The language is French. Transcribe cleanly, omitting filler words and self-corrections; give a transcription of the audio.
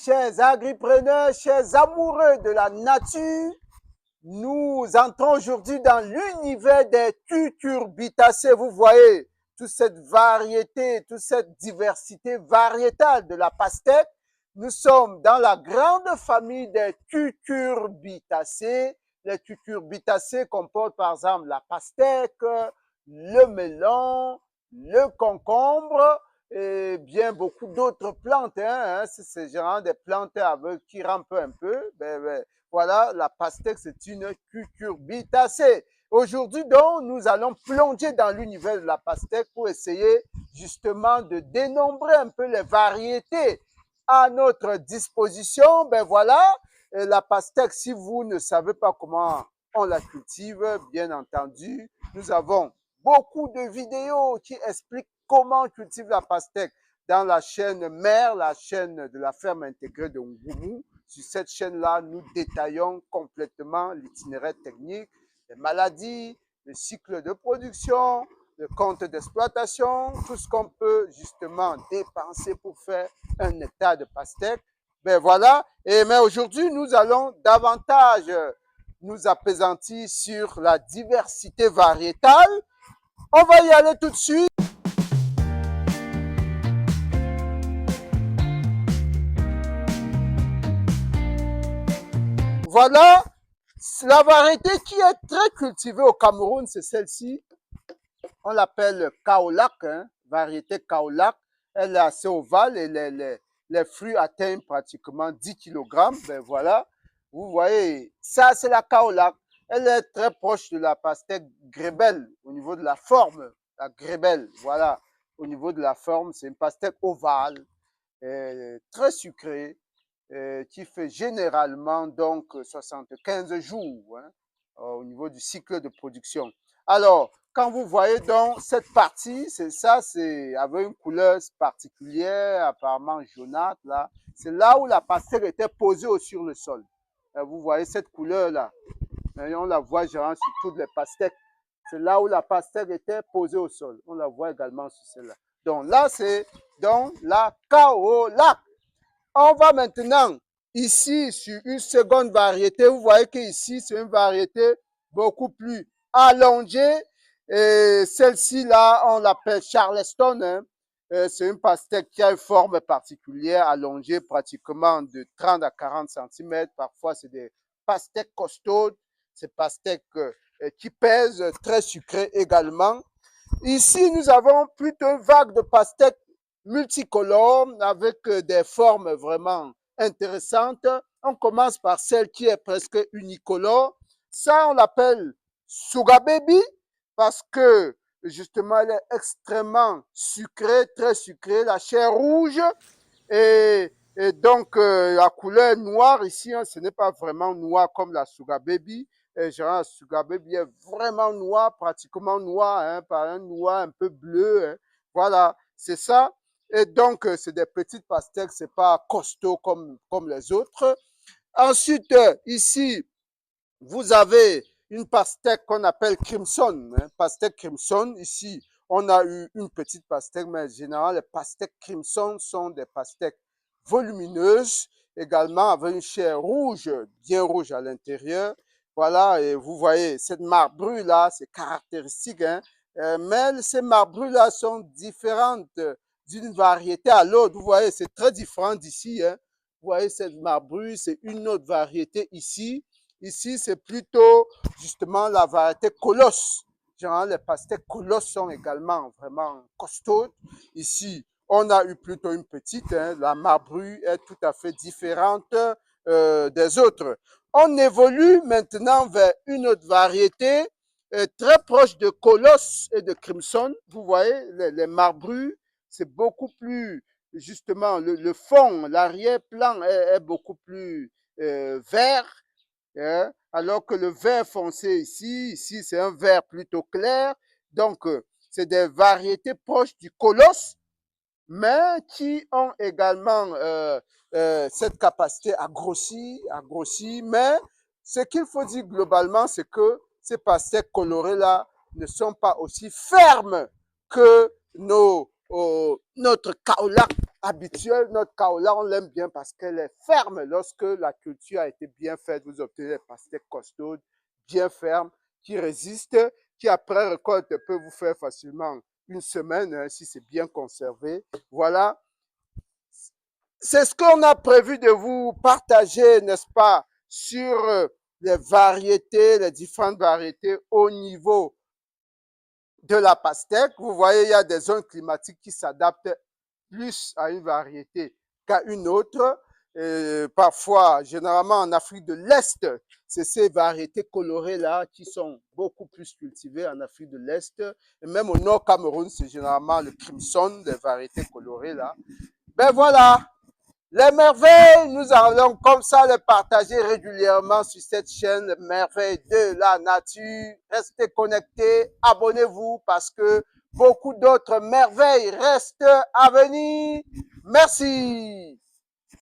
chers agripreneurs, chers amoureux de la nature, nous entrons aujourd'hui dans l'univers des cucurbitacées. Vous voyez toute cette variété, toute cette diversité variétale de la pastèque. Nous sommes dans la grande famille des cucurbitacées. Les cucurbitacées comportent par exemple la pastèque, le melon, le concombre, et bien beaucoup d'autres plantes. C'est ce genre de plantes qui rampent un peu. Voilà, la pastèque, c'est une cucurbitacée. Aujourd'hui, donc, nous allons plonger dans l'univers de la pastèque pour essayer justement de dénombrer un peu les variétés à notre disposition. Voilà, la pastèque, si vous ne savez pas comment on la cultive, bien entendu, nous avons beaucoup de vidéos qui expliquent comment on cultive la pastèque dans la chaîne mère, la chaîne de la ferme intégrée de Ngoumou. Sur cette chaîne-là, nous détaillons complètement l'itinéraire technique, les maladies, le cycle de production, le compte d'exploitation, tout ce qu'on peut justement dépenser pour faire un état de pastèque. Voilà. Mais aujourd'hui, nous allons davantage nous appesantir sur la diversité variétale. On va y aller tout de suite. Voilà, la variété qui est très cultivée au Cameroun, c'est celle-ci. On l'appelle Kaolac, variété Kaolac. Elle est assez ovale et les fruits atteignent pratiquement 10 kg. Voilà, vous voyez, ça c'est la Kaolac. Elle est très proche de la pastèque grébelle au niveau de la forme. La grébelle, voilà, au niveau de la forme, c'est une pastèque ovale, très sucrée, qui fait généralement donc 75 jours au niveau du cycle de production. Alors, quand vous voyez donc cette partie, c'est ça, c'est avec une couleur particulière, apparemment jaunâtre, là. C'est là où la pastèque était posée sur le sol. Vous voyez cette couleur-là. On la voit généralement sur toutes les pastèques. C'est là où la pastèque était posée au sol. On la voit également sur celle-là. Donc là, c'est donc la Kaolac. On va maintenant ici sur une seconde variété. Vous voyez qu'ici, c'est une variété beaucoup plus allongée. Et celle-ci, là, on l'appelle Charleston. C'est une pastèque qui a une forme particulière, allongée pratiquement de 30 à 40 cm. Parfois, c'est des pastèques costaudes. C'est pastèques qui pèsent, très sucrées également. Ici, nous avons plutôt une vague de pastèques multicolores avec des formes vraiment intéressantes. On commence par celle qui est presque unicolore. Ça, on l'appelle Sugar Baby parce que justement, elle est extrêmement sucrée, très sucrée, la chair rouge et donc la couleur noire ici, ce n'est pas vraiment noir comme la Sugar Baby. Genre, la Sugar Baby est vraiment noir, pratiquement noir, par un noir un peu bleu. Voilà, c'est ça. Et donc, c'est des petites pastèques, c'est pas costaud comme les autres. Ensuite, ici, vous avez une pastèque qu'on appelle Crimson, pastèque Crimson. Ici, on a eu une petite pastèque, mais en général, les pastèques Crimson sont des pastèques volumineuses, également avec une chair rouge, bien rouge à l'intérieur. Voilà, et vous voyez, cette marbrure-là, c'est caractéristique, mais ces marbrures-là sont différentes d'une variété à l'autre. Vous voyez, c'est très différent d'ici. Vous voyez, cette marbrure, c'est une autre variété ici. Ici, c'est plutôt justement la variété colosse. Genre, les pastèques colosses sont également vraiment costaudes. Ici, on a eu plutôt une petite. La marbrure est tout à fait différente des autres. On évolue maintenant vers une autre variété très proche de colosse et de crimson. Vous voyez, les marbrures, c'est beaucoup plus, justement, le fond, l'arrière-plan est beaucoup plus vert. Alors que le vert foncé ici c'est un vert plutôt clair. Donc, c'est des variétés proches du colosse, mais qui ont également cette capacité à grossir. Mais ce qu'il faut dire globalement, c'est que ces pastèques colorées-là ne sont pas aussi fermes que notre Kaolac habituelle. Notre kaola, on l'aime bien parce qu'elle est ferme. Lorsque la culture a été bien faite, vous obtenez des pastèques costaudes, bien fermes, qui résistent, qui après récolte peut vous faire facilement une semaine, hein, si c'est bien conservé. Voilà. C'est ce qu'on a prévu de vous partager, n'est-ce pas, sur les variétés, les différentes variétés au niveau de la pastèque. Vous voyez, il y a des zones climatiques qui s'adaptent plus à une variété qu'à une autre. Et parfois, généralement en Afrique de l'Est, c'est ces variétés colorées-là qui sont beaucoup plus cultivées en Afrique de l'Est. Et même au nord Cameroun, c'est généralement le crimson, des variétés colorées-là. Ben voilà, les merveilles, nous allons comme ça les partager régulièrement sur cette chaîne, les merveilles de la nature. Restez connectés, abonnez-vous parce que beaucoup d'autres merveilles restent à venir. Merci.